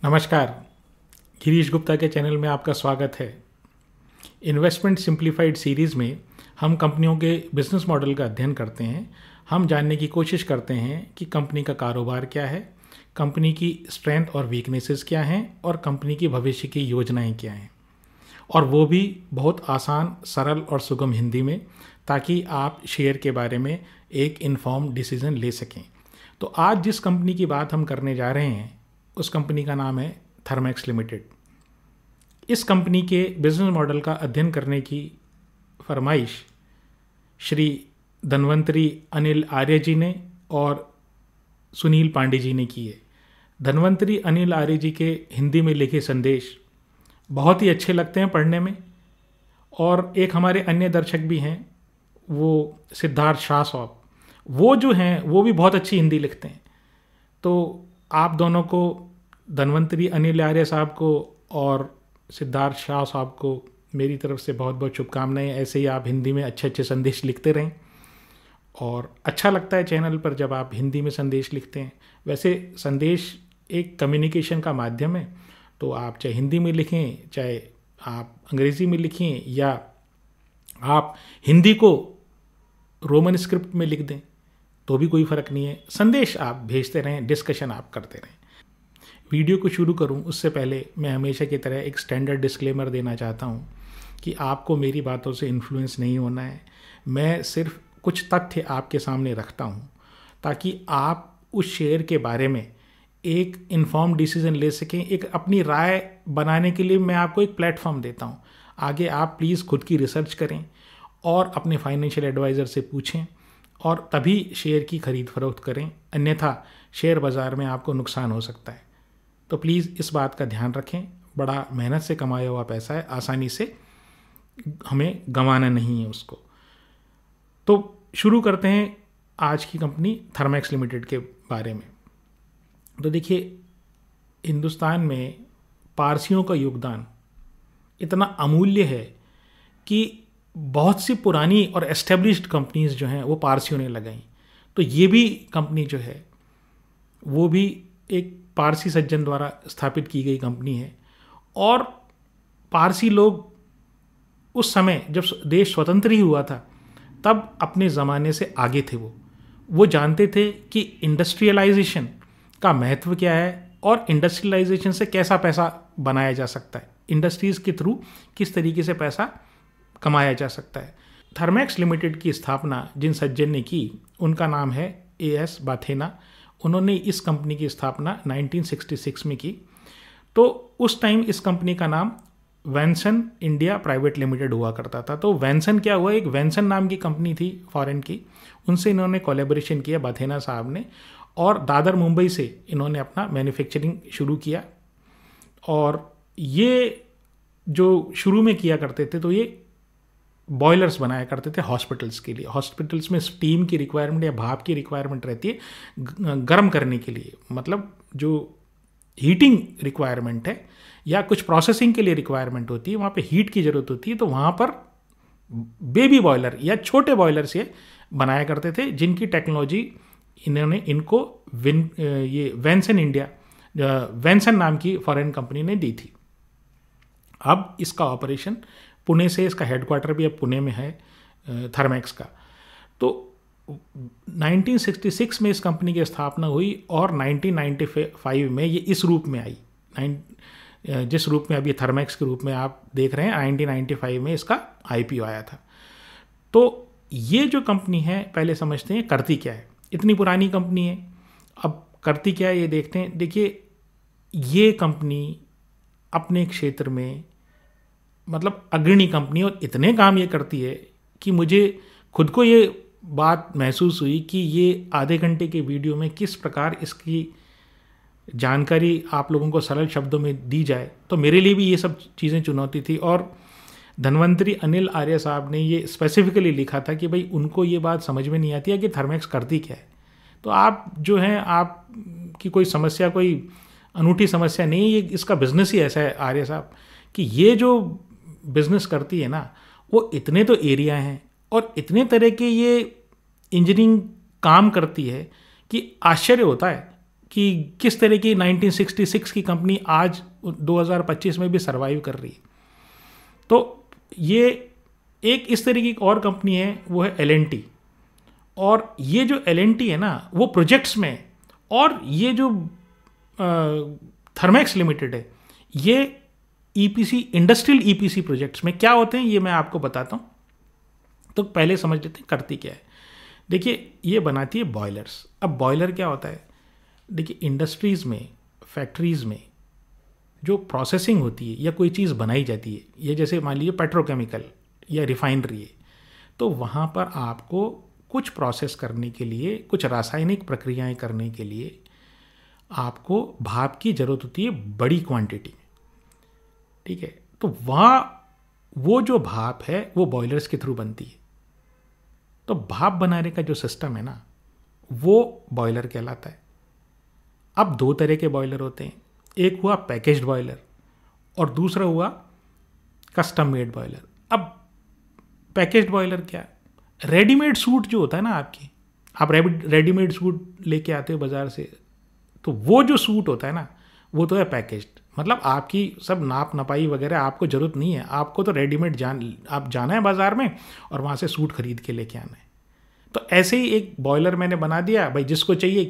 नमस्कार। गिरीश गुप्ता के चैनल में आपका स्वागत है। इन्वेस्टमेंट सिंप्लीफाइड सीरीज़ में हम कंपनियों के बिजनेस मॉडल का अध्ययन करते हैं। हम जानने की कोशिश करते हैं कि कंपनी का कारोबार क्या है, कंपनी की स्ट्रेंथ और वीकनेसेस क्या हैं और कंपनी की भविष्य की योजनाएं क्या हैं, और वो भी बहुत आसान, सरल और सुगम हिंदी में, ताकि आप शेयर के बारे में एक इन्फॉर्म्ड डिसीजन ले सकें। तो आज जिस कंपनी की बात हम करने जा रहे हैं उस कंपनी का नाम है थर्मैक्स लिमिटेड। इस कंपनी के बिजनेस मॉडल का अध्ययन करने की फरमाइश श्री धन्वंतरी अनिल आर्य जी ने और सुनील पांडे जी ने की है। धन्वंतरी अनिल आर्य जी के हिंदी में लिखे संदेश बहुत ही अच्छे लगते हैं पढ़ने में, और एक हमारे अन्य दर्शक भी हैं, वो सिद्धार्थ शाह साहब, वो जो हैं वो भी बहुत अच्छी हिंदी लिखते हैं। तो आप दोनों को, धन्वंतरी अनिल आर्य साहब को और सिद्धार्थ शाह साहब को, मेरी तरफ से बहुत बहुत शुभकामनाएं। ऐसे ही आप हिंदी में अच्छे अच्छे संदेश लिखते रहें, और अच्छा लगता है चैनल पर जब आप हिंदी में संदेश लिखते हैं। वैसे संदेश एक कम्युनिकेशन का माध्यम है, तो आप चाहे हिंदी में लिखें, चाहे आप अंग्रेज़ी में लिखें, या आप हिंदी को रोमन स्क्रिप्ट में लिख दें, तो भी कोई फ़र्क नहीं है। संदेश आप भेजते रहें, डिस्कशन आप करते रहें। वीडियो को शुरू करूं उससे पहले मैं हमेशा की तरह एक स्टैंडर्ड डिस्क्लेमर देना चाहता हूं कि आपको मेरी बातों से इन्फ्लुएंस नहीं होना है। मैं सिर्फ कुछ तथ्य आपके सामने रखता हूं ताकि आप उस शेयर के बारे में एक इन्फॉर्म डिसीजन ले सकें। एक अपनी राय बनाने के लिए मैं आपको एक प्लेटफॉर्म देता हूं। आगे आप प्लीज़ खुद की रिसर्च करें और अपने फाइनेंशियल एडवाइज़र से पूछें, और तभी शेयर की खरीद फरोख्त करें, अन्यथा शेयर बाज़ार में आपको नुकसान हो सकता है। तो प्लीज़ इस बात का ध्यान रखें। बड़ा मेहनत से कमाया हुआ पैसा है, आसानी से हमें गंवाना नहीं है उसको। तो शुरू करते हैं आज की कंपनी थर्मैक्स लिमिटेड के बारे में। तो देखिए, हिंदुस्तान में पारसियों का योगदान इतना अमूल्य है कि बहुत सी पुरानी और एस्टेब्लिश्ड कंपनीज जो हैं वो पारसियों ने लगाई। तो ये भी कंपनी जो है वो भी एक पारसी सज्जन द्वारा स्थापित की गई कंपनी है, और पारसी लोग उस समय जब देश स्वतंत्र ही हुआ था तब अपने ज़माने से आगे थे। वो जानते थे कि इंडस्ट्रियलाइजेशन का महत्व क्या है और इंडस्ट्रियलाइजेशन से कैसा पैसा बनाया जा सकता है, इंडस्ट्रीज़ के थ्रू किस तरीके से पैसा कमाया जा सकता है। थर्मैक्स लिमिटेड की स्थापना जिन सज्जन ने की उनका नाम है A.S. बाथेना। उन्होंने इस कंपनी की स्थापना 1966 में की। तो उस टाइम इस कंपनी का नाम वैनसन इंडिया प्राइवेट लिमिटेड हुआ करता था। तो वैनसन क्या हुआ, एक वैनसन नाम की कंपनी थी फॉरेन की, उनसे इन्होंने कोलैबोरेशन किया बाथेना साहब ने, और दादर मुंबई से इन्होंने अपना मैन्युफैक्चरिंग शुरू किया। और ये जो शुरू में किया करते थे तो ये बॉयलर्स बनाया करते थे हॉस्पिटल्स के लिए। हॉस्पिटल्स में स्टीम की रिक्वायरमेंट या भाप की रिक्वायरमेंट रहती है गर्म करने के लिए, मतलब जो हीटिंग रिक्वायरमेंट है या कुछ प्रोसेसिंग के लिए रिक्वायरमेंट होती है, वहाँ पे हीट की ज़रूरत होती है। तो वहाँ पर बेबी बॉयलर या छोटे बॉयलर से बनाया करते थे, जिनकी टेक्नोलॉजी इन्होंने इनको ये वैनसन इंडिया, वैनसन नाम की फॉरेन कंपनी ने दी थी। अब इसका ऑपरेशन पुणे से, इसका हेडक्वार्टर भी अब पुणे में है थर्मैक्स का। तो 1966 में इस कंपनी की स्थापना हुई और 1995 में ये इस रूप में आई, जिस रूप में अभी थर्मैक्स के रूप में आप देख रहे हैं। 1995 में इसका IPO आया था। तो ये जो कंपनी है, पहले समझते हैं करती क्या है। इतनी पुरानी कंपनी है, अब करती क्या है ये देखते हैं। देखिए, ये कंपनी अपने क्षेत्र में मतलब अग्रणी कंपनी, और इतने काम ये करती है कि मुझे खुद को ये बात महसूस हुई कि ये आधे घंटे के वीडियो में किस प्रकार इसकी जानकारी आप लोगों को सरल शब्दों में दी जाए, तो मेरे लिए भी ये सब चीज़ें चुनौती थी। और धन्वंतरी अनिल आर्य साहब ने ये स्पेसिफिकली लिखा था कि भाई उनको ये बात समझ में नहीं आती है कि थर्मैक्स करती क्या है। तो आप जो हैं, आप की कोई समस्या, कोई अनूठी समस्या नहीं है, ये इसका बिजनेस ही ऐसा है आर्य साहब, कि ये जो बिजनेस करती है ना, वो इतने तो एरिया हैं और इतने तरह के ये इंजीनियरिंग काम करती है कि आश्चर्य होता है कि किस तरह की 1966 की कंपनी आज 2025 में भी सर्वाइव कर रही है। तो ये एक इस तरह की और कंपनी है, वो है L&T। और ये जो L&T है ना, वो प्रोजेक्ट्स में, और ये जो थर्मेक्स लिमिटेड है, ये ईपीसी, इंडस्ट्रियल ईपीसी प्रोजेक्ट्स में क्या होते हैं ये मैं आपको बताता हूँ। तो पहले समझ लेते हैं करती क्या है। देखिए, ये बनाती है बॉयलर्स। अब बॉयलर क्या होता है? देखिए, इंडस्ट्रीज़ में, फैक्ट्रीज़ में जो प्रोसेसिंग होती है या कोई चीज़ बनाई जाती है, ये जैसे मान लीजिए पेट्रोकेमिकल या रिफाइनरी है, तो वहाँ पर आपको कुछ प्रोसेस करने के लिए, कुछ रासायनिक प्रक्रियाएं करने के लिए आपको भाप की ज़रूरत होती है बड़ी क्वांटिटी में, ठीक है। तो वहाँ वो जो भाप है वो बॉयलर्स के थ्रू बनती है। तो भाप बनाने का जो सिस्टम है ना, वो बॉयलर कहलाता है। अब दो तरह के बॉयलर होते हैं, एक हुआ पैकेज्ड बॉयलर और दूसरा हुआ कस्टम मेड बॉयलर। अब पैकेज्ड बॉयलर क्या है? रेडीमेड सूट जो होता है ना, आप रेडीमेड सूट लेके आते हो बाज़ार से, तो वो जो सूट होता है ना, वो तो है पैकेज्ड। मतलब आपकी सब नाप नपाई वगैरह आपको ज़रूरत नहीं है, आपको तो रेडीमेड आप जाना है बाज़ार में और वहाँ से सूट खरीद के लेके आना है। तो ऐसे ही एक बॉयलर मैंने बना दिया भाई, जिसको चाहिए,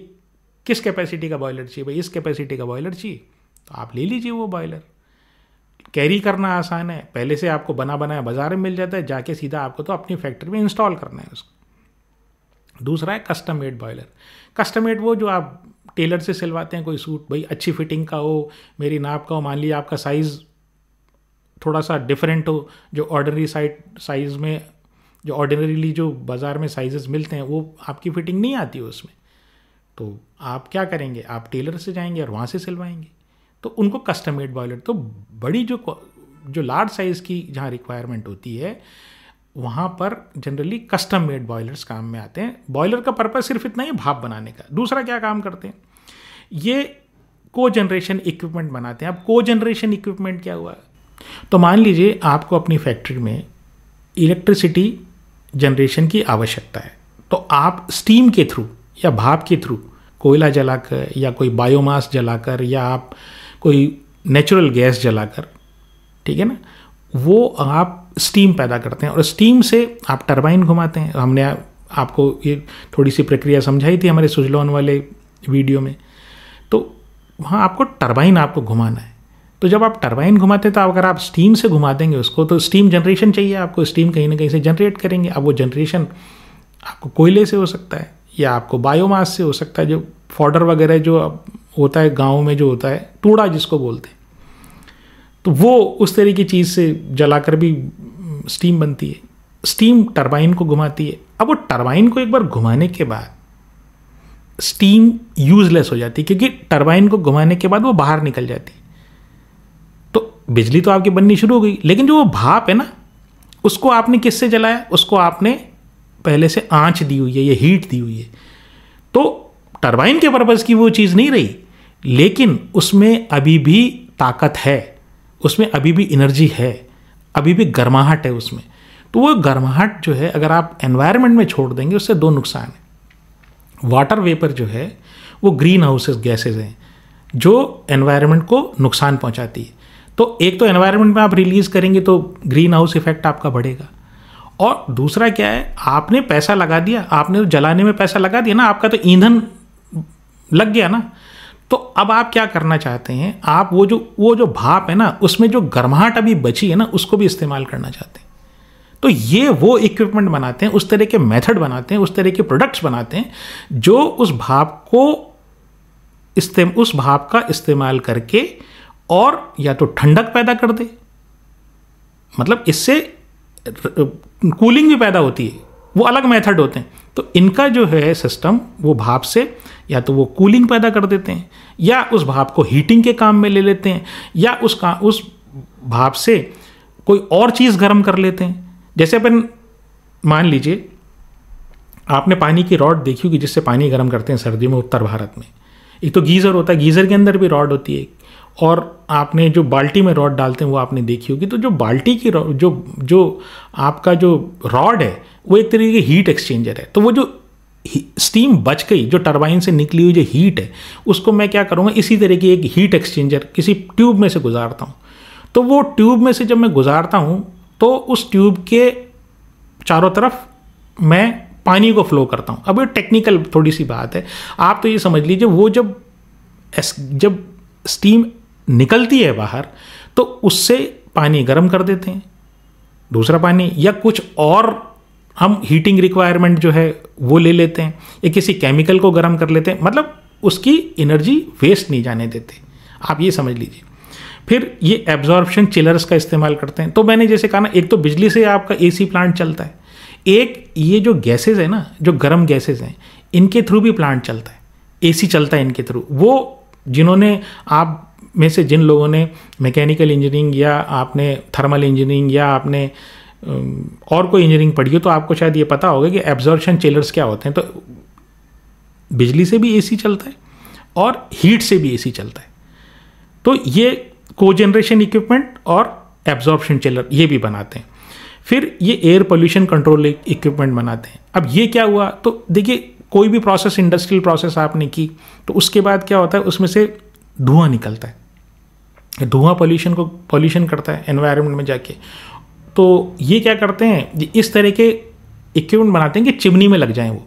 किस कैपेसिटी का बॉयलर चाहिए भाई, इस कैपेसिटी का बॉयलर चाहिए, तो आप ले लीजिए वो बॉयलर। कैरी करना आसान है, पहले से आपको बना बनाया बाज़ार में मिल जाता है, जाके सीधा आपको तो अपनी फैक्ट्री में इंस्टॉल करना है उसको। दूसरा है custom made boiler. Custom made वो जो आप टेलर से सिलवाते हैं कोई सूट, भाई अच्छी फिटिंग का हो, मेरी नाप का हो, मान लीजिए आपका साइज़ थोड़ा सा डिफरेंट हो, जो ऑर्डिनरी साइज़ में, जो ऑर्डिनरीली जो बाज़ार में साइजेस मिलते हैं वो आपकी फिटिंग नहीं आती है उसमें, तो आप क्या करेंगे, आप टेलर से जाएंगे और वहाँ से सिलवाएंगे, तो उनको कस्टम मेड बॉयलर। तो बड़ी जो लार्ज साइज़ की जहाँ रिक्वायरमेंट होती है, वहाँ पर जनरली कस्टम मेड बॉयलर्स काम में आते हैं। बॉयलर का पर्पस सिर्फ इतना ही भाप बनाने का। दूसरा क्या काम करते हैं, ये को जनरेशन इक्विपमेंट बनाते हैं। अब को जनरेशन इक्विपमेंट क्या हुआ? तो मान लीजिए आपको अपनी फैक्ट्री में इलेक्ट्रिसिटी जनरेशन की आवश्यकता है, तो आप स्टीम के थ्रू या भाप के थ्रू, कोयला जलाकर या कोई बायोमास जलाकर या आप कोई नेचुरल गैस जलाकर, ठीक है ना, वो आप स्टीम पैदा करते हैं और स्टीम से आप टरबाइन घुमाते हैं। हमने आपको ये थोड़ी सी प्रक्रिया समझाई थी हमारे सुजलॉन वाले वीडियो में। तो वहाँ आपको टरबाइन आपको घुमाना है। तो जब आप टरबाइन घुमाते हैं, तो अगर आप स्टीम से घुमा देंगे उसको, तो स्टीम जनरेशन चाहिए आपको, स्टीम कहीं ना कहीं से जनरेट करेंगे। अब वो जनरेशन आपको कोयले से हो सकता है या आपको बायोमास से हो सकता है, जो फॉडर वगैरह जो होता है गाँव में, जो होता है टूड़ा जिसको बोलते हैं, तो वो उस तरह की चीज़ से जलाकर भी स्टीम बनती है। स्टीम टरबाइन को घुमाती है। अब वो टरबाइन को एक बार घुमाने के बाद स्टीम यूजलेस हो जाती है, क्योंकि टरबाइन को घुमाने के बाद वो बाहर निकल जाती है। तो बिजली तो आपकी बननी शुरू हो गई, लेकिन जो वो भाप है ना, उसको आपने किससे जलाया? उसको आपने पहले से आंच दी हुई है, ये हीट दी हुई है। तो टरबाइन के पर्पज़ की वो चीज़ नहीं रही, लेकिन उसमें अभी भी ताकत है, उसमें अभी भी एनर्जी है, अभी भी गर्माहट है उसमें। तो वो गर्माहट जो है, अगर आप एनवायरनमेंट में छोड़ देंगे, उससे दो नुकसान है। वाटर वेपर जो है वो ग्रीन हाउस गैसेज हैं जो एनवायरनमेंट को नुकसान पहुंचाती है। तो एक तो एनवायरनमेंट में आप रिलीज़ करेंगे तो ग्रीन हाउस इफेक्ट आपका बढ़ेगा, और दूसरा क्या है, आपने पैसा लगा दिया, आपने जलाने में पैसा लगा दिया ना, आपका तो ईंधन लग गया ना। तो अब आप क्या करना चाहते हैं, आप वो जो भाप है ना, उसमें जो गर्माहट अभी बची है ना, उसको भी इस्तेमाल करना चाहते हैं। तो ये वो इक्विपमेंट बनाते हैं, उस तरह के मेथड बनाते हैं, उस तरह के प्रोडक्ट्स बनाते हैं जो उस भाप का इस्तेमाल करके और या तो ठंडक पैदा कर दे, मतलब इससे कूलिंग भी पैदा होती है, वो अलग मेथड होते हैं। तो इनका जो है सिस्टम, वो भाप से या तो वो कूलिंग पैदा कर देते हैं, या उस भाप को हीटिंग के काम में ले लेते हैं, या उस भाप से कोई और चीज़ गर्म कर लेते हैं। जैसे अपन मान लीजिए आपने पानी की रॉड देखी होगी जिससे पानी गर्म करते हैं सर्दियों में उत्तर भारत में। एक तो गीज़र होता है, गीज़र के अंदर भी रॉड होती है, और आपने जो बाल्टी में रॉड डालते हैं वो आपने देखी होगी। तो जो बाल्टी की जो आपका जो रॉड है वो एक तरीके की हीट एक्सचेंजर है। तो वो जो स्टीम बच गई, जो टरबाइन से निकली हुई जो हीट है, उसको मैं क्या करूँगा, इसी तरह की एक हीट एक्सचेंजर किसी ट्यूब में से गुजारता हूँ। तो वो ट्यूब में से जब मैं गुजारता हूँ तो उस ट्यूब के चारों तरफ मैं पानी को फ्लो करता हूँ। अब ये टेक्निकल थोड़ी सी बात है, आप तो ये समझ लीजिए, वो जब स्टीम निकलती है बाहर तो उससे पानी गर्म कर देते हैं, दूसरा पानी, या कुछ और हम हीटिंग रिक्वायरमेंट जो है वो ले लेते हैं, या किसी केमिकल को गर्म कर लेते हैं, मतलब उसकी एनर्जी वेस्ट नहीं जाने देते, आप ये समझ लीजिए। फिर ये एब्जॉर्प्शन चिलर्स का इस्तेमाल करते हैं। तो मैंने जैसे कहा ना, एक तो बिजली से आपका एसी प्लांट चलता है, एक ये जो गैसेज है ना, जो गर्म गैसेज हैं, इनके थ्रू भी प्लांट चलता है, एसी चलता है इनके थ्रू। वो जिन्होंने, आप में से जिन लोगों ने मैकेनिकल इंजीनियरिंग या आपने थर्मल इंजीनियरिंग या आपने और कोई इंजीनियरिंग पढ़ी हो तो आपको शायद ये पता होगा कि एब्जॉर्प्शन चिलर्स क्या होते हैं। तो बिजली से भी एसी चलता है और हीट से भी एसी चलता है। तो ये कोजेनरेशन इक्विपमेंट और एब्जॉर्प्शन चिलर ये भी बनाते हैं। फिर ये एयर पोल्यूशन कंट्रोल इक्विपमेंट बनाते हैं। अब ये क्या हुआ, तो देखिए कोई भी प्रोसेस, इंडस्ट्रियल प्रोसेस आपने की तो उसके बाद क्या होता है, उसमें से धुआं निकलता है। धुआं पॉल्यूशन करता है एनवायरनमेंट में जाके। तो ये क्या करते हैं, इस तरह के इक्विपमेंट बनाते हैं कि चिमनी में लग जाएं वो।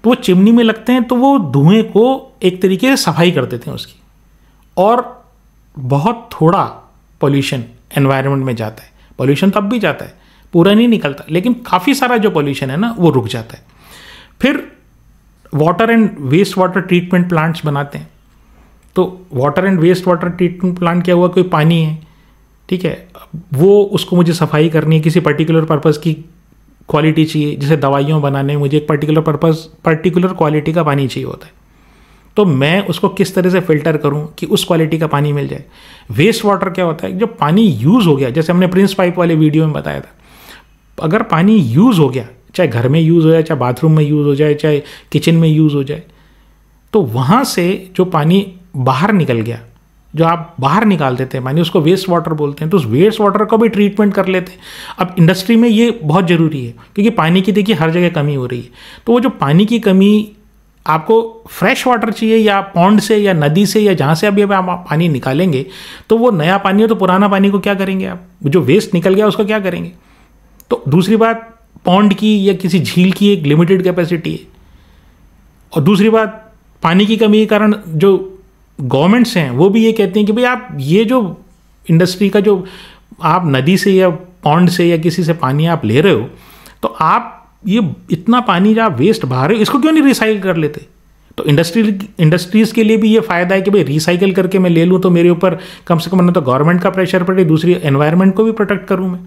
तो वो चिमनी में लगते हैं तो वो धुएं को एक तरीके से सफाई कर देते हैं उसकी, और बहुत थोड़ा पॉल्यूशन एनवायरनमेंट में जाता है। पॉल्यूशन तब भी जाता है, पूरा नहीं निकलता, लेकिन काफ़ी सारा जो पॉल्यूशन है ना वो रुक जाता है। फिर water and waste water treatment plants बनाते हैं। तो water and waste water treatment plant क्या हुआ, कोई पानी है, ठीक है, वो उसको मुझे सफाई करनी है, किसी पर्टिकुलर पर्पज़ की क्वालिटी चाहिए, जैसे दवाइयों बनाने में मुझे एक पर्टिकुलर क्वालिटी का पानी चाहिए होता है। तो मैं उसको किस तरह से फ़िल्टर करूं कि उस क्वालिटी का पानी मिल जाए। वेस्ट वाटर क्या होता है, जब पानी यूज़ हो गया, जैसे हमने प्रिंस पाइप वाले वीडियो में बताया था, अगर पानी यूज़ हो गया, चाहे घर में यूज़ हो जाए, चाहे बाथरूम में यूज़ हो जाए, चाहे किचन में यूज़ हो जाए, तो वहाँ से जो पानी बाहर निकल गया, जो आप बाहर निकाल देते हैं पानी, उसको वेस्ट वाटर बोलते हैं। तो उस वेस्ट वाटर का भी ट्रीटमेंट कर लेते हैं। अब इंडस्ट्री में ये बहुत ज़रूरी है, क्योंकि पानी की देखिए हर जगह कमी हो रही है। तो वो जो पानी की कमी, आपको फ्रेश वाटर चाहिए या पॉन्ड से या नदी से या जहाँ से अभी आप पानी निकालेंगे, तो वो नया पानी हो तो पुराना पानी को क्या करेंगे आप, जो वेस्ट निकल गया उसको क्या करेंगे। तो दूसरी बात, पॉन्ड की या किसी झील की एक लिमिटेड कैपेसिटी है, और दूसरी बात पानी की कमी के कारण जो गवर्नमेंट्स हैं वो भी ये कहते हैं कि भाई आप ये जो इंडस्ट्री का जो आप नदी से या पॉन्ड से या किसी से पानी आप ले रहे हो, तो आप ये इतना पानी जो आप वेस्ट बहा रहे हो इसको क्यों नहीं रिसाइकिल कर लेते। तो इंडस्ट्रीज़ के लिए भी ये फ़ायदा है कि भाई रिसाइकिल करके मैं ले लूँ तो मेरे ऊपर कम से कम ना तो गवर्नमेंट का प्रेशर पड़े, दूसरी एनवायरनमेंट को भी प्रोटेक्ट करूँ मैं।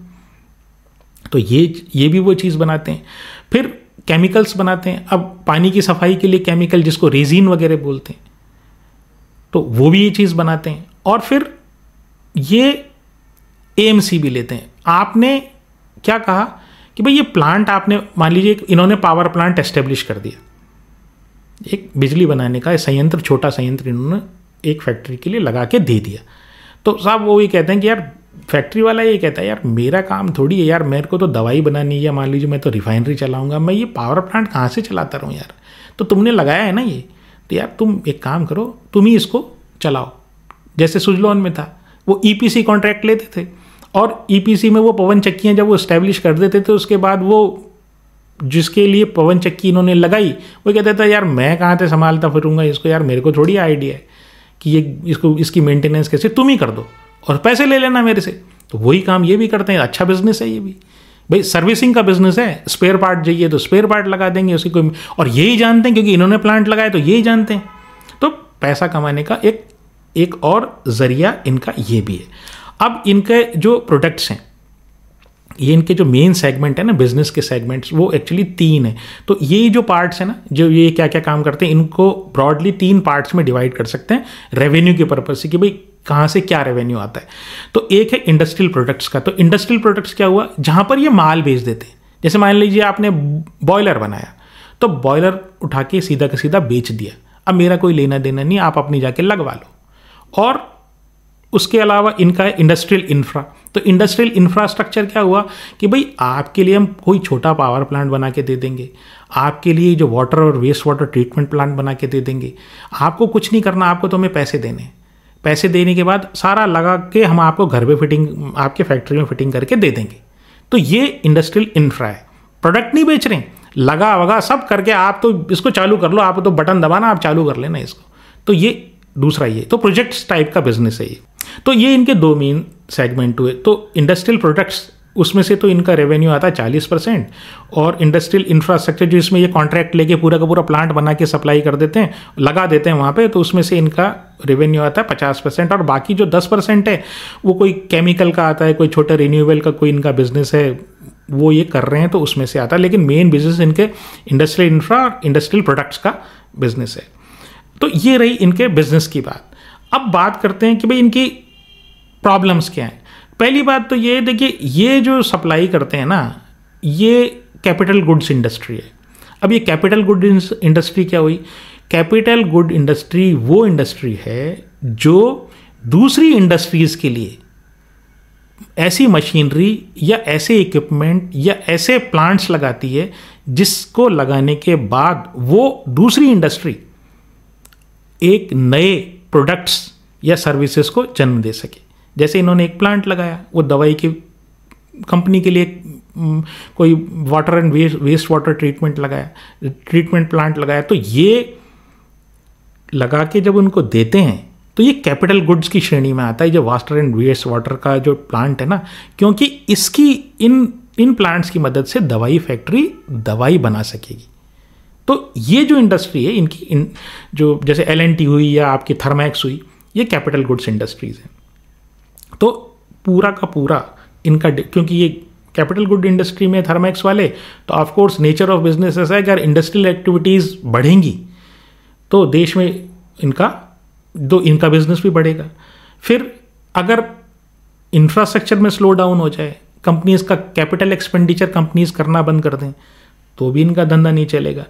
तो ये भी वो चीज़ बनाते हैं। फिर केमिकल्स बनाते हैं। अब पानी की सफाई के लिए केमिकल, जिसको रेजिन वगैरह बोलते हैं, तो वो भी ये चीज़ बनाते हैं। और फिर ये एएमसी भी लेते हैं। आपने क्या कहा कि भाई ये प्लांट आपने, मान लीजिए इन्होंने पावर प्लांट एस्टेब्लिश कर दिया, एक बिजली बनाने का संयंत्र, छोटा संयंत्र इन्होंने एक फैक्ट्री के लिए लगा के दे दिया। तो साहब वो ये कहते हैं कि यार फैक्ट्री वाला ये कहता है यार मेरा काम थोड़ी है यार, मेरे को तो दवाई बनानी है, या मान लीजिए मैं तो रिफाइनरी चलाऊंगा, मैं ये पावर प्लांट कहाँ से चलाता रहूँ यार, तो तुमने लगाया है ना ये, तो यार तुम एक काम करो, तुम ही इसको चलाओ। जैसे सुजलॉन में था, वो ईपीसी कॉन्ट्रैक्ट लेते थे, और ईपीसी में वो पवन चक्कियाँ जब वो इस्टेब्लिश कर देते थे, उसके बाद वो जिसके लिए पवन चक्की इन्होंने लगाई वो कहता था यार मैं कहाँ से संभालता फिरूंगा इसको, यार मेरे को थोड़ी आइडिया है कि ये इसकी मेंटेनेंस कैसे, तुम ही कर दो और पैसे ले लेना मेरे से। तो वही काम ये भी करते हैं। अच्छा बिजनेस है ये भी, भाई सर्विसिंग का बिजनेस है, स्पेयर पार्ट चाहिए तो स्पेयर पार्ट लगा देंगे उसकी कोई, और यही जानते हैं क्योंकि इन्होंने प्लांट लगाया तो यही जानते हैं। तो पैसा कमाने का एक और जरिया इनका ये भी है। अब इनके जो प्रोडक्ट्स हैं, ये इनके जो मेन सेगमेंट है ना बिजनेस के सेगमेंट्स, वो एक्चुअली 3 है। तो ये जो पार्ट्स है ना, जो ये क्या क्या काम करते हैं, इनको ब्रॉडली 3 पार्ट्स में डिवाइड कर सकते हैं रेवेन्यू के पर्पज से, कि भाई कहाँ से क्या रेवेन्यू आता है। तो एक है इंडस्ट्रियल प्रोडक्ट्स का। तो इंडस्ट्रियल प्रोडक्ट्स क्या हुआ, जहाँ पर ये माल बेच देते हैं। जैसे मान लीजिए आपने बॉयलर बनाया, तो बॉयलर उठा के सीधा का सीधा बेच दिया, अब मेरा कोई लेना देना नहीं, आप अपनी जाके लगवा लो। और उसके अलावा इनका है इंडस्ट्रियल इंफ्रा। तो इंडस्ट्रियल इंफ्रास्ट्रक्चर क्या हुआ कि भाई आपके लिए हम कोई छोटा पावर प्लांट बना के दे देंगे, आपके लिए जो वाटर और वेस्ट वाटर ट्रीटमेंट प्लांट बना के दे देंगे। आपको कुछ नहीं करना, आपको तो हमें पैसे देने, पैसे देने के बाद सारा लगा के हम आपको घर पे फिटिंग, आपके फैक्ट्री में फिटिंग करके दे देंगे। तो ये इंडस्ट्रियल इंफ्रा है। प्रोडक्ट नहीं बेच रहे, लगा वगा सब करके आप तो इसको चालू कर लो, आप तो बटन दबाना, आप चालू कर लेना इसको। तो ये दूसरा, ये तो प्रोजेक्ट्स टाइप का बिजनेस है ये। तो ये इनके दो मेन सेगमेंट हुए। तो इंडस्ट्रियल प्रोडक्ट्स, उसमें से तो इनका रेवेन्यू आता है 40%, और इंडस्ट्रियल इंफ्रास्ट्रक्चर जो इसमें ये कॉन्ट्रैक्ट लेके पूरा का पूरा प्लांट बना के सप्लाई कर देते हैं, लगा देते हैं वहाँ पे, तो उसमें से इनका रेवेन्यू आता है 50%। और बाकी जो 10% है वो कोई केमिकल का आता है, कोई छोटा रिन्यूएबल का कोई इनका बिजनेस है, वो ये कर रहे हैं तो उसमें से आता है। लेकिन मेन बिजनेस इनके इंडस्ट्रियल इंफ्रा, इंडस्ट्रियल प्रोडक्ट्स का बिजनेस है। तो ये रही इनके बिजनेस की बात। अब बात करते हैं कि भाई इनकी प्रॉब्लम्स क्या हैं। पहली बात तो ये देखिए, ये जो सप्लाई करते हैं ना, ये कैपिटल गुड्स इंडस्ट्री है। अब ये कैपिटल गुड इंडस्ट्री क्या हुई? कैपिटल गुड इंडस्ट्री वो इंडस्ट्री है जो दूसरी इंडस्ट्रीज़ के लिए ऐसी मशीनरी या ऐसे इक्विपमेंट या ऐसे प्लांट्स लगाती है जिसको लगाने के बाद वो दूसरी इंडस्ट्री एक नए प्रोडक्ट्स या सर्विसेज को जन्म दे सके। जैसे इन्होंने एक प्लांट लगाया, वो दवाई की कंपनी के लिए कोई water and waste water treatment plant लगाया, तो ये लगा के जब उनको देते हैं तो ये कैपिटल गुड्स की श्रेणी में आता है, जो वाटर एंड वेस्ट वाटर का जो प्लांट है ना, क्योंकि इसकी इन प्लांट्स की मदद से दवाई फैक्ट्री दवाई बना सकेगी। तो ये जो इंडस्ट्री है इनकी, जो जैसे L&T हुई या आपकी थर्मैक्स हुई, ये कैपिटल गुड्स इंडस्ट्रीज हैं। तो पूरा का पूरा इनका, क्योंकि ये कैपिटल गुड इंडस्ट्री में थर्मैक्स वाले, तो of course nature of business ऐसा है कि अगर इंडस्ट्रियल एक्टिविटीज़ बढ़ेंगी तो देश में इनका बिजनेस भी बढ़ेगा। फिर अगर इंफ्रास्ट्रक्चर में स्लो डाउन हो जाए, कंपनीज का कैपिटल एक्सपेंडिचर कंपनीज करना बंद कर दें, तो भी इनका धंधा नहीं चलेगा।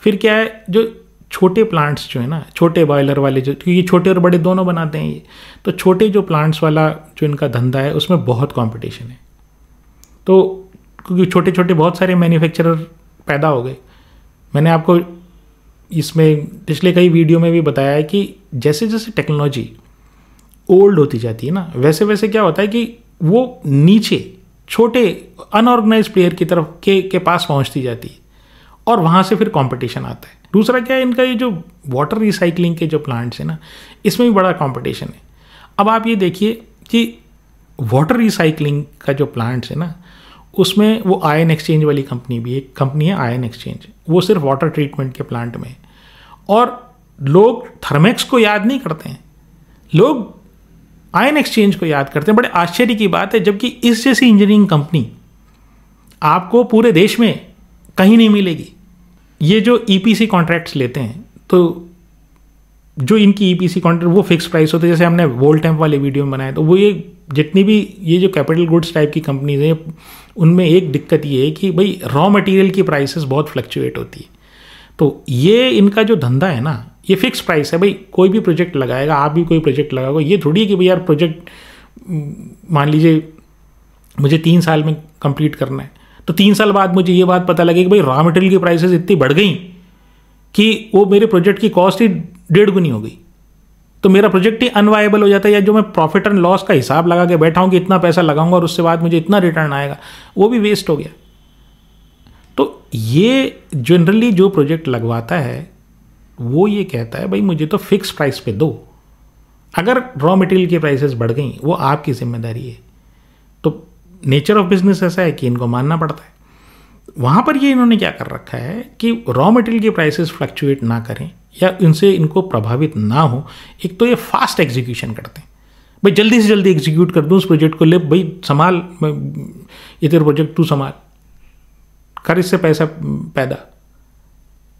फिर क्या है, जो छोटे प्लांट्स जो है ना, छोटे बॉयलर वाले, जो क्योंकि छोटे और बड़े दोनों बनाते हैं ये, तो छोटे जो प्लांट्स वाला जो इनका धंधा है उसमें बहुत कंपटीशन है। तो क्योंकि छोटे छोटे बहुत सारे मैन्युफैक्चरर पैदा हो गए। मैंने आपको इसमें पिछले कई वीडियो में भी बताया है कि जैसे जैसे टेक्नोलॉजी ओल्ड होती जाती है ना, वैसे वैसे क्या होता है कि वो नीचे छोटे अनऑर्गेनाइज प्लेयर की तरफ के पास पहुंचती जाती है, और वहाँ से फिर कंपटीशन आता है। दूसरा क्या है, इनका ये जो वाटर रिसाइकलिंग के जो प्लांट्स हैं ना, इसमें भी बड़ा कंपटीशन है। अब आप ये देखिए कि वाटर रिसाइकलिंग का जो प्लांट्स है ना, उसमें वो आयन एक्सचेंज वाली कंपनी भी, एक कंपनी है आयन एक्सचेंज, वो सिर्फ वाटर ट्रीटमेंट के प्लांट में। और लोग थर्मैक्स को याद नहीं करते हैं, लोग आयन एक्सचेंज को याद करते हैं। बड़े आश्चर्य की बात है, जबकि इस जैसी इंजीनियरिंग कंपनी आपको पूरे देश में कहीं नहीं मिलेगी। ये जो EPC कॉन्ट्रैक्ट्स लेते हैं, तो जो इनकी EPC कॉन्ट्रैक्ट वो फिक्स प्राइस होते हैं, जैसे हमने वोल्टेम्प वाले वीडियो में बनाया, तो वो ये जितनी भी ये जो कैपिटल गुड्स टाइप की कंपनीज हैं, उनमें एक दिक्कत ये है कि भाई रॉ मटेरियल की प्राइसेस बहुत फ्लक्चुएट होती है। तो ये इनका जो धंधा है ना, ये फिक्स प्राइस है। भाई कोई भी प्रोजेक्ट लगाएगा, आप भी कोई प्रोजेक्ट लगाओगे, ये थोड़ी है कि भाई यार प्रोजेक्ट मान लीजिए मुझे 3 साल में कंप्लीट करना है, तो 3 साल बाद मुझे ये बात पता लगे कि भाई रॉ मटेरियल की प्राइसेस इतनी बढ़ गई कि वो मेरे प्रोजेक्ट की कॉस्ट ही 1.5 गुनी हो गई, तो मेरा प्रोजेक्ट ही अनवायबल हो जाता है। या जो मैं प्रॉफिट एंड लॉस का हिसाब लगा के बैठा हूँ कि इतना पैसा लगाऊंगा और उससे बाद मुझे इतना रिटर्न आएगा, वो भी वेस्ट हो गया। तो ये जनरली जो प्रोजेक्ट लगवाता है वो ये कहता है भाई मुझे तो फिक्स प्राइस पे दो, अगर रॉ मटेरियल की प्राइसेस बढ़ गई वो आपकी जिम्मेदारी है। तो नेचर ऑफ बिजनेस ऐसा है कि इनको मानना पड़ता है। वहाँ पर ये इन्होंने क्या कर रखा है कि रॉ मटेरियल की प्राइसेस फ्लक्चुएट ना करें या इनसे इनको प्रभावित ना हो। एक तो ये फास्ट एग्जीक्यूशन करते हैं, भाई जल्दी से जल्दी एग्जीक्यूट कर दूँ उस प्रोजेक्ट को, ले भाई संभाल, ये तेरा प्रोजेक्ट तू संभाल कर, इससे पैसा पैदा।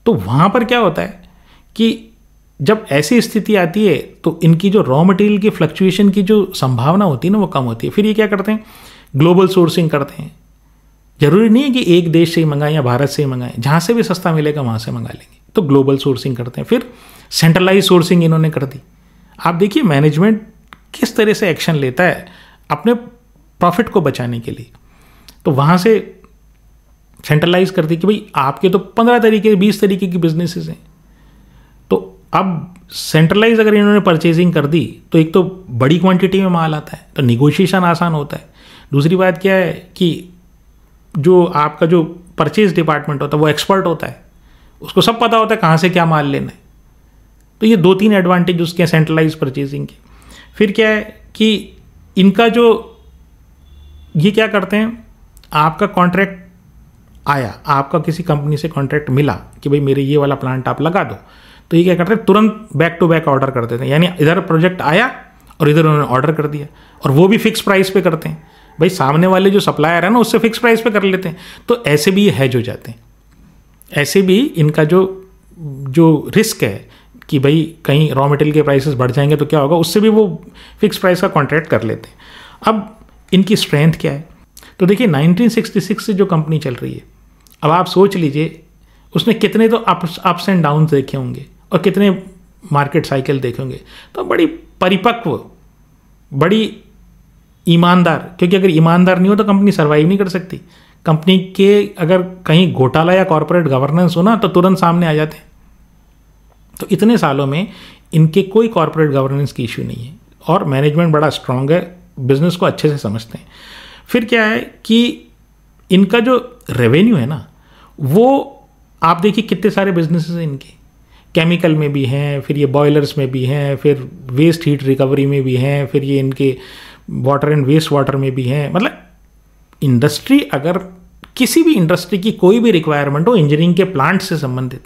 तो वहाँ पर क्या होता है कि जब ऐसी स्थिति आती है तो इनकी जो रॉ मटेरियल की फ्लक्चुएशन की जो संभावना होती है ना, वो कम होती है। फिर ये क्या करते हैं, ग्लोबल सोर्सिंग करते हैं। जरूरी नहीं है कि एक देश से ही मंगाएं या भारत से ही मंगाएं, जहाँ से भी सस्ता मिलेगा वहाँ से मंगा लेंगे, तो ग्लोबल सोर्सिंग करते हैं। फिर सेंट्रलाइज सोर्सिंग इन्होंने कर दी। आप देखिए मैनेजमेंट किस तरह से एक्शन लेता है अपने प्रॉफिट को बचाने के लिए। तो वहाँ से सेंट्रलाइज कर दी कि भाई आपके तो 15 तरीके 20 तरीके की बिजनेसेस हैं। तो अब सेंट्रलाइज अगर इन्होंने परचेजिंग कर दी तो एक तो बड़ी क्वांटिटी में माल आता है, तो निगोशिएशन आसान होता है। दूसरी बात क्या है कि जो आपका जो परचेज डिपार्टमेंट होता है वो एक्सपर्ट होता है, उसको सब पता होता है कहाँ से क्या माल लेना है। तो ये 2-3 एडवांटेज उसके हैं सेंट्रलाइज परचेजिंग के। फिर क्या है कि इनका जो ये क्या करते हैं, आपका कॉन्ट्रैक्ट आया, आपका किसी कंपनी से कॉन्ट्रैक्ट मिला कि भाई मेरे ये वाला प्लांट आप लगा दो, तो ये क्या करते हैं तुरंत बैक टू बैक ऑर्डर कर देते हैं। यानी इधर प्रोजेक्ट आया और इधर उन्होंने ऑर्डर कर दिया, और वो भी फिक्स प्राइस पे करते हैं। भाई सामने वाले जो सप्लायर है ना उससे फिक्स प्राइस पे कर लेते हैं, तो ऐसे भी ये हैज हो जाते हैं। ऐसे भी इनका जो रिस्क है कि भाई कहीं रॉ मटेरियल के प्राइसेस बढ़ जाएंगे तो क्या होगा, उससे भी वो फिक्स प्राइस का कॉन्ट्रैक्ट कर लेते हैं। अब इनकी स्ट्रेंथ क्या है, तो देखिए 1966 से जो कंपनी चल रही है, अब आप सोच लीजिए उसने कितने तो अप्स एंड डाउन्स देखे होंगे और कितने मार्केट साइकिल देखे होंगे। तो बड़ी परिपक्व, बड़ी ईमानदार, क्योंकि अगर ईमानदार नहीं हो तो कंपनी सर्वाइव नहीं कर सकती। कंपनी के अगर कहीं घोटाला या कॉर्पोरेट गवर्नेंस हो ना तो तुरंत सामने आ जाते हैं। तो इतने सालों में इनके कोई कॉर्पोरेट गवर्नेंस की इश्यू नहीं है और मैनेजमेंट बड़ा स्ट्रांग है, बिजनेस को अच्छे से समझते हैं। फिर क्या है कि इनका जो रेवेन्यू है ना, वो आप देखिए कितने सारे बिजनेसेस हैं इनके, केमिकल में भी हैं, फिर ये बॉयलर्स में भी हैं, फिर वेस्ट हीट रिकवरी में भी हैं, फिर ये इनके वाटर एंड वेस्ट वाटर में भी हैं। मतलब इंडस्ट्री, अगर किसी भी इंडस्ट्री की कोई भी रिक्वायरमेंट हो इंजीनियरिंग के प्लांट से संबंधित,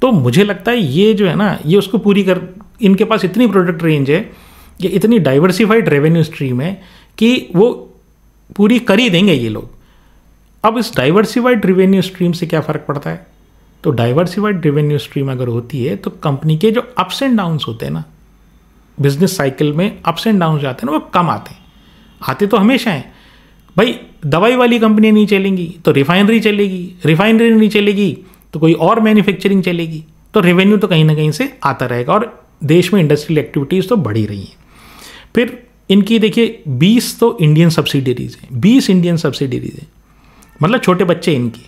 तो मुझे लगता है ये जो है ना ये उसको पूरी कर, इनके पास इतनी प्रोडक्ट रेंज है, ये इतनी डाइवर्सिफाइड रेवेन्यू स्ट्रीम है कि वो पूरी कर ही देंगे ये लोग। अब इस डाइवर्सिफाइड रेवेन्यू स्ट्रीम से क्या फ़र्क पड़ता है, तो डाइवर्सिफाइड रेवेन्यू स्ट्रीम अगर होती है तो कंपनी के जो अप्स एंड डाउन्स होते हैं ना, बिजनेस साइकिल में अप्स एंड डाउन्स जाते हैं ना, वो कम आते तो हमेशा हैं। भाई दवाई वाली कंपनी नहीं चलेंगी तो रिफाइनरी चलेगी, रिफाइनरी नहीं चलेगी तो कोई और मैन्युफैक्चरिंग चलेगी, तो रेवेन्यू तो कहीं ना कहीं से आता रहेगा और देश में इंडस्ट्रियल एक्टिविटीज़ तो बढ़ी रही हैं। फिर इनकी देखिए 20 तो इंडियन सब्सिडरीज हैं, 20 इंडियन सब्सिडरीज हैं, मतलब छोटे बच्चे इनकी,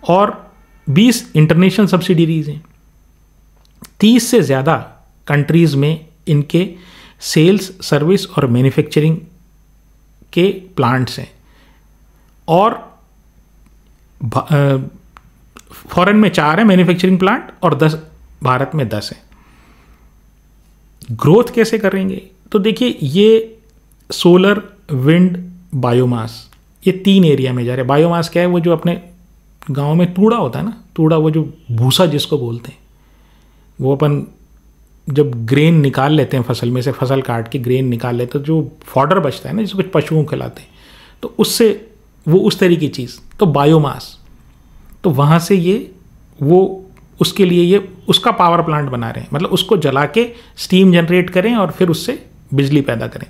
और 20 इंटरनेशनल सब्सिडरीज हैं। 30 से ज़्यादा कंट्रीज़ में इनके सेल्स, सर्विस और मैन्युफैक्चरिंग के प्लांट्स हैं, और फॉरेन में 4 है मैन्युफैक्चरिंग प्लांट और 10 भारत में 10 है। ग्रोथ कैसे करेंगे, तो देखिए ये सोलर, विंड, बायोमास, ये 3 एरिया में जा रहे हैं। बायोमास क्या है, वो जो अपने गांव में तूड़ा होता है ना, तूड़ा, वो जो भूसा जिसको बोलते हैं, वो अपन जब ग्रेन निकाल लेते हैं फसल में से, फसल काट के ग्रेन निकाल लेते हैं तो जो फॉडर बचता है ना, जिसको कुछ पशुओं को खिलाते हैं, तो उससे वो उस तरह की चीज़, तो बायोमास, तो वहाँ से ये वो उसके लिए ये उसका पावर प्लांट बना रहे हैं, मतलब उसको जला के स्टीम जनरेट करें और फिर उससे बिजली पैदा करें।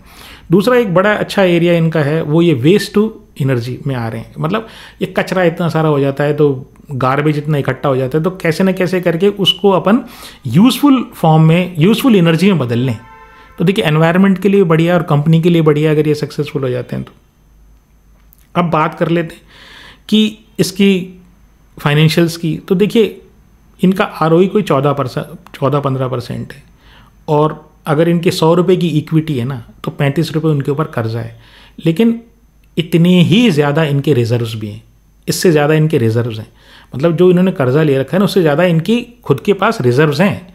दूसरा एक बड़ा अच्छा एरिया इनका है, वो ये वेस्ट टू एनर्जी में आ रहे हैं। मतलब ये कचरा इतना सारा हो जाता है, तो गार्बेज इतना इकट्ठा हो जाता है, तो कैसे न कैसे करके उसको अपन यूज़फुल फॉर्म में, यूज़फुल एनर्जी में बदल लें। तो देखिए एनवायरनमेंट के लिए बढ़िया और कंपनी के लिए बढ़िया अगर ये सक्सेसफुल हो जाते हैं तो। अब बात कर लेते हैं कि इसकी फाइनेंशियल्स की, तो देखिए इनका आरओई कोई 14-15% है, और अगर इनके 100 रुपये की इक्विटी है ना तो 35 रुपये उनके ऊपर कर्जा है, लेकिन इतने ही ज़्यादा इनके रिजर्व्स भी हैं, इससे ज़्यादा इनके रिजर्व्स हैं। मतलब जो इन्होंने कर्जा ले रखा है ना उससे ज़्यादा इनकी खुद के पास रिजर्व्स हैं।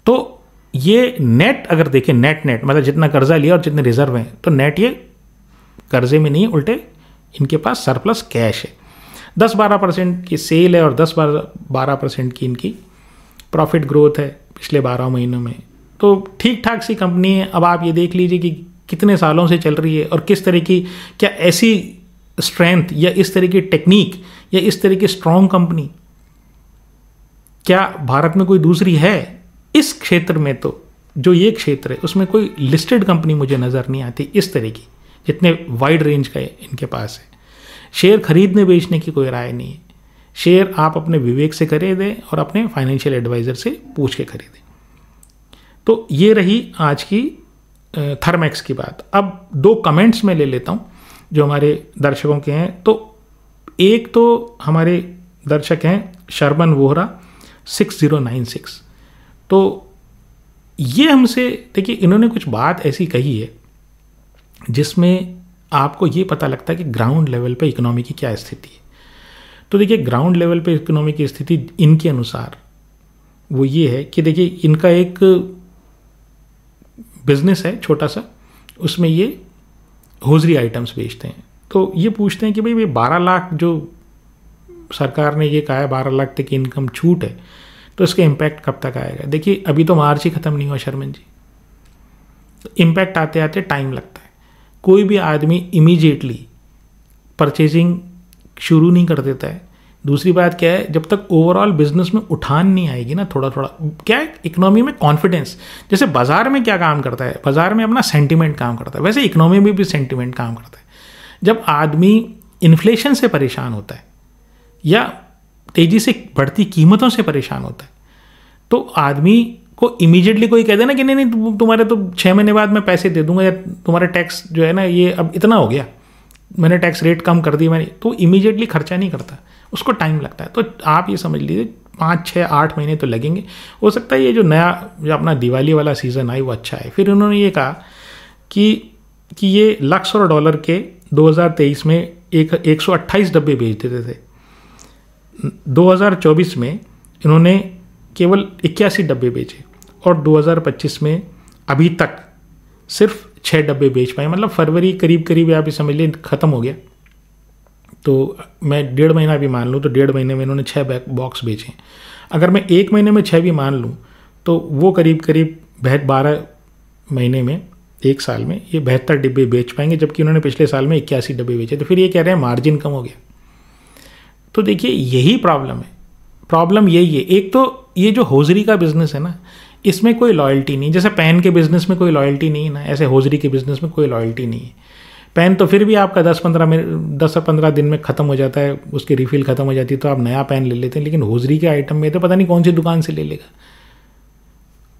तो ये नेट अगर देखें, नेट मतलब जितना कर्जा लिया और जितने रिजर्व हैं, तो नेट ये कर्जे में नहीं, उल्टे इनके पास सरप्लस कैश है। 10-12% की सेल है और 10-12% की इनकी प्रॉफिट ग्रोथ है पिछले 12 महीनों में, तो ठीक ठाक सी कंपनी है। अब आप ये देख लीजिए कि कितने सालों से चल रही है और किस तरह की, क्या ऐसी स्ट्रेंथ या इस तरह की टेक्निक या इस तरह की स्ट्रॉन्ग कंपनी क्या भारत में कोई दूसरी है इस क्षेत्र में। तो जो ये क्षेत्र है उसमें कोई लिस्टेड कंपनी मुझे नज़र नहीं आती इस तरह की, जितने वाइड रेंज का इनके पास है। शेयर खरीदने बेचने की कोई राय नहीं है, शेयर आप अपने विवेक से खरीदें और अपने फाइनेंशियल एडवाइज़र से पूछ के खरीदें। तो ये रही आज की थर्मैक्स की बात। अब 2 कमेंट्स में ले लेता हूँ जो हमारे दर्शकों के हैं। तो एक तो हमारे दर्शक हैं शर्मन वोहरा 6096। तो ये हमसे देखिए, इन्होंने कुछ बात ऐसी कही है जिसमें आपको ये पता लगता है कि ग्राउंड लेवल पे इकोनॉमी की क्या स्थिति है। तो देखिए, ग्राउंड लेवल पे इकोनॉमी की स्थिति इनके अनुसार वो ये है कि देखिए, इनका एक बिजनेस है छोटा सा, उसमें ये होजरी आइटम्स बेचते हैं। तो ये पूछते हैं कि भाई 12 लाख जो सरकार ने ये कहा है 12 लाख तक की इनकम छूट है, तो इसका इम्पैक्ट कब तक आएगा। देखिए, अभी तो मार्च ही ख़त्म नहीं हुआ शर्मन जी, तो इम्पैक्ट आते आते टाइम लगता है। कोई भी आदमी इमीडिएटली परचेजिंग शुरू नहीं कर देता है। दूसरी बात क्या है, जब तक ओवरऑल बिजनेस में उठान नहीं आएगी ना, थोड़ा थोड़ा क्या है इकोनॉमी में कॉन्फिडेंस, जैसे बाजार में क्या काम करता है, बाजार में अपना सेंटिमेंट काम करता है, वैसे इकोनॉमी में भी सेंटिमेंट काम करता है। जब आदमी इन्फ्लेशन से परेशान होता है या तेजी से बढ़ती कीमतों से परेशान होता है, तो आदमी को इमीडिएटली कोई कह देना कि नहीं नहीं तुम्हारे तो 6 महीने बाद मैं पैसे दे दूंगा, या तुम्हारा टैक्स जो है ना ये अब इतना हो गया, मैंने टैक्स रेट कम कर दी मैंने, तो इमीडिएटली खर्चा नहीं करता, उसको टाइम लगता है। तो आप ये समझ लीजिए 5, 6, 8 महीने तो लगेंगे। हो सकता है ये जो नया जो अपना दिवाली वाला सीज़न आई वो अच्छा है। फिर उन्होंने ये कहा कि ये लक्स और डॉलर के 2023 में 128 डब्बे बेच देते थे। 2024 में इन्होंने केवल 81 डब्बे बेचे और 2025 में अभी तक सिर्फ 6 डब्बे बेच पाए। मतलब फरवरी करीब करीब आप ये समझ लीजिए ख़त्म हो गया। तो मैं 1.5 महीना भी मान लूँ तो 1.5 महीने में इन्होंने 6 बॉक्स बेचे। अगर मैं 1 महीने में 6 भी मान लूँ तो वो करीब करीब 12 महीने में, 1 साल में ये 72 डिब्बे बेच पाएंगे, जबकि उन्होंने पिछले साल में 81 डब्बे बेचे। तो फिर ये कह रहे हैं मार्जिन कम हो गया। तो देखिए, यही प्रॉब्लम है। प्रॉब्लम यही है, एक तो ये जो होजरी का बिजनेस है ना, इसमें कोई लॉयल्टी नहीं। जैसे पेन के बिजनेस में कोई लॉयल्टी नहीं है ना, ऐसे होजरी के बिजनेस में कोई लॉयल्टी नहीं है। पेन तो फिर भी आपका 10 से 15 दिन में ख़त्म हो जाता है, उसकी रिफ़िल ख़त्म हो जाती है तो आप नया पेन ले लेते हैं। लेकिन होजरी के आइटम में तो पता नहीं कौन सी दुकान से ले लेगा।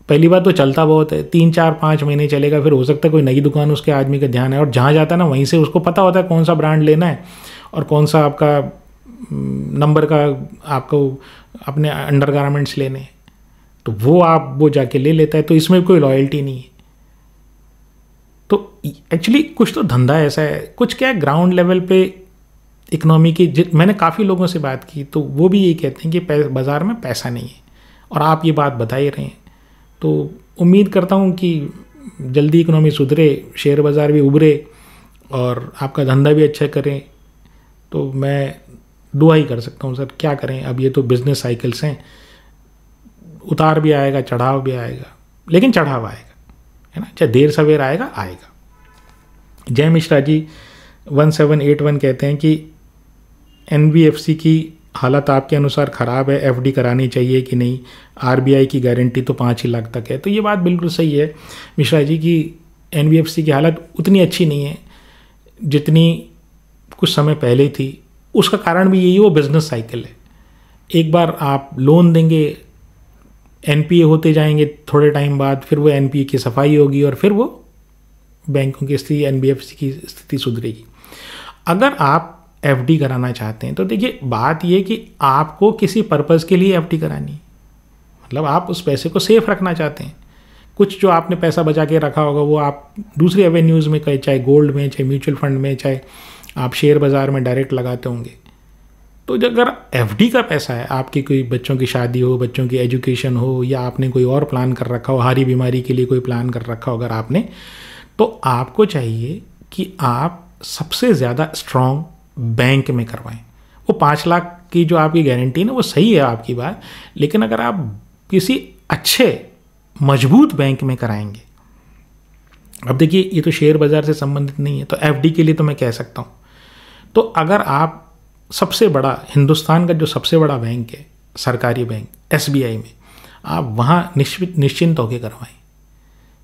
पहली बात तो चलता बहुत है, 3, 4, 5 महीने चलेगा, फिर हो सकता है कोई नई दुकान उसके आदमी का ध्यान है, और जहाँ जाता है ना वहीं से उसको पता होता है कौन सा ब्रांड लेना है और कौन सा आपका नंबर का आपको अपने अंडर गारमेंट्स लेने हैं, तो वो जाके ले लेता है। तो इसमें कोई लॉयल्टी नहीं है। तो एक्चुअली कुछ तो धंधा ऐसा है, कुछ क्या है ग्राउंड लेवल पे इकोनॉमी की। मैंने काफ़ी लोगों से बात की तो वो भी ये कहते हैं कि बाज़ार में पैसा नहीं है, और आप ये बात बता ही रहे हैं। तो उम्मीद करता हूँ कि जल्दी इकोनॉमी सुधरे, शेयर बाज़ार भी उभरे और आपका धंधा भी अच्छा करें। तो मैं दुआ ही कर सकता हूँ सर, क्या करें। अब ये तो बिजनेस साइकिल्स हैं, उतार भी आएगा, चढ़ाव भी आएगा, लेकिन चढ़ाव आएगा, है ना, चाहे देर सवेर आएगा आएगा। जय मिश्रा जी 1781 कहते हैं कि NBFC की हालत आपके अनुसार ख़राब है, FD करानी चाहिए कि नहीं, RBI की गारंटी तो 5 ही लाख तक है। तो ये बात बिल्कुल सही है मिश्रा जी की NBFC की हालत उतनी अच्छी नहीं है जितनी कुछ समय पहले थी। उसका कारण भी यही, वो बिजनेस साइकिल है। एक बार आप लोन देंगे, NPA होते जाएंगे, थोड़े टाइम बाद फिर वो NPA की सफाई होगी और फिर वो बैंकों की स्थिति, NBFC की स्थिति सुधरेगी। अगर आप FD कराना चाहते हैं तो देखिए, बात ये कि आपको किसी पर्पज़ के लिए FD करानी है, मतलब आप उस पैसे को सेफ रखना चाहते हैं। कुछ जो आपने पैसा बचा के रखा होगा वो आप दूसरी एवेन्यूज़ में, चाहे गोल्ड में, चाहे म्यूचुअल फंड में, चाहे आप शेयर बाज़ार में डायरेक्ट लगाते होंगे। तो अगर FD का पैसा है, आपकी कोई बच्चों की शादी हो, बच्चों की एजुकेशन हो, या आपने कोई और प्लान कर रखा हो, हारी बीमारी के लिए कोई प्लान कर रखा हो अगर आपने, तो आपको चाहिए कि आप सबसे ज़्यादा स्ट्रॉन्ग बैंक में करवाएं। वो 5 लाख की जो आपकी गारंटी है ना, वो सही है आपकी बात, लेकिन अगर आप किसी अच्छे मजबूत बैंक में कराएंगे, अब देखिए ये तो शेयर बाज़ार से संबंधित नहीं है, तो FD के लिए तो मैं कह सकता हूँ। तो अगर आप सबसे बड़ा, हिंदुस्तान का जो सबसे बड़ा बैंक है, सरकारी बैंक SBI में, आप वहाँ निश्चिंत होकर करवाएं,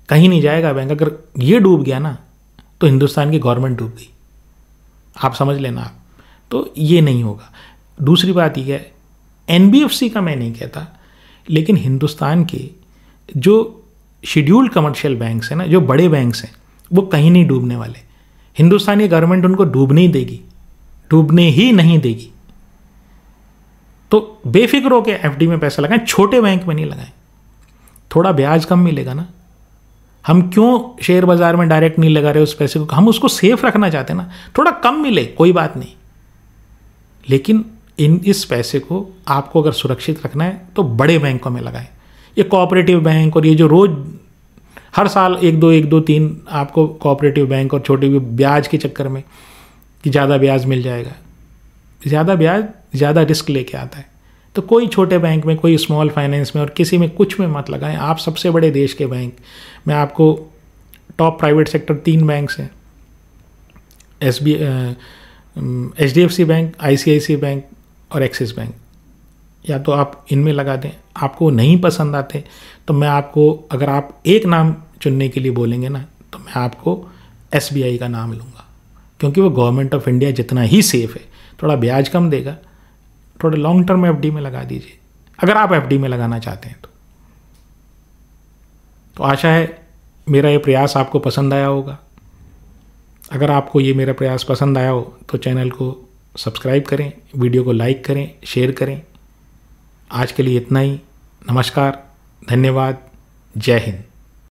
कहीं नहीं जाएगा बैंक। अगर ये डूब गया ना तो हिंदुस्तान की गवर्नमेंट डूब गई, आप समझ लेना आप। तो ये नहीं होगा। दूसरी बात यह है, NBFC का मैं नहीं कहता, लेकिन हिंदुस्तान के जो शेड्यूल्ड कमर्शियल बैंक्स हैं ना, जो बड़े बैंक्स हैं, वो कहीं नहीं डूबने वाले। हिंदुस्तानी गवर्नमेंट उनको डूबने ही देगी, डूबने ही नहीं देगी। तो बेफिक्र होकर एफडी में पैसा लगाएं, छोटे बैंक में नहीं लगाएं, थोड़ा ब्याज कम मिलेगा ना। हम क्यों शेयर बाजार में डायरेक्ट नहीं लगा रहे उस पैसे को, हम उसको सेफ रखना चाहते हैं ना, थोड़ा कम मिले कोई बात नहीं, लेकिन इस पैसे को आपको अगर सुरक्षित रखना है तो बड़े बैंकों में लगाएं। ये कोऑपरेटिव बैंक और ये जो रोज हर साल 1-2-1-2-3 आपको कोऑपरेटिव बैंक और छोटे भी ब्याज के चक्कर में कि ज़्यादा ब्याज मिल जाएगा, ज़्यादा ब्याज ज़्यादा रिस्क लेके आता है। तो कोई छोटे बैंक में, कोई स्मॉल फाइनेंस में और किसी में कुछ में मत लगाएं। आप सबसे बड़े देश के बैंक, मैं आपको टॉप प्राइवेट सेक्टर 3 बैंक्स हैं, HDFC बैंक, ICICI बैंक और एक्सिस बैंक, या तो आप इनमें लगा दें। आपको नहीं पसंद आते तो मैं आपको, अगर आप एक नाम चुनने के लिए बोलेंगे ना, तो मैं आपको SBI का नाम लूँगा, क्योंकि वो गवर्नमेंट ऑफ इंडिया जितना ही सेफ है, थोड़ा ब्याज कम देगा, थोड़ा लॉन्ग टर्म एफडी में लगा दीजिए अगर आप एफडी में लगाना चाहते हैं तो आशा है मेरा ये प्रयास आपको पसंद आया होगा। अगर आपको ये मेरा प्रयास पसंद आया हो तो चैनल को सब्सक्राइब करें, वीडियो को लाइक करें, शेयर करें। आज के लिए इतना ही। नमस्कार, धन्यवाद, जय हिंद।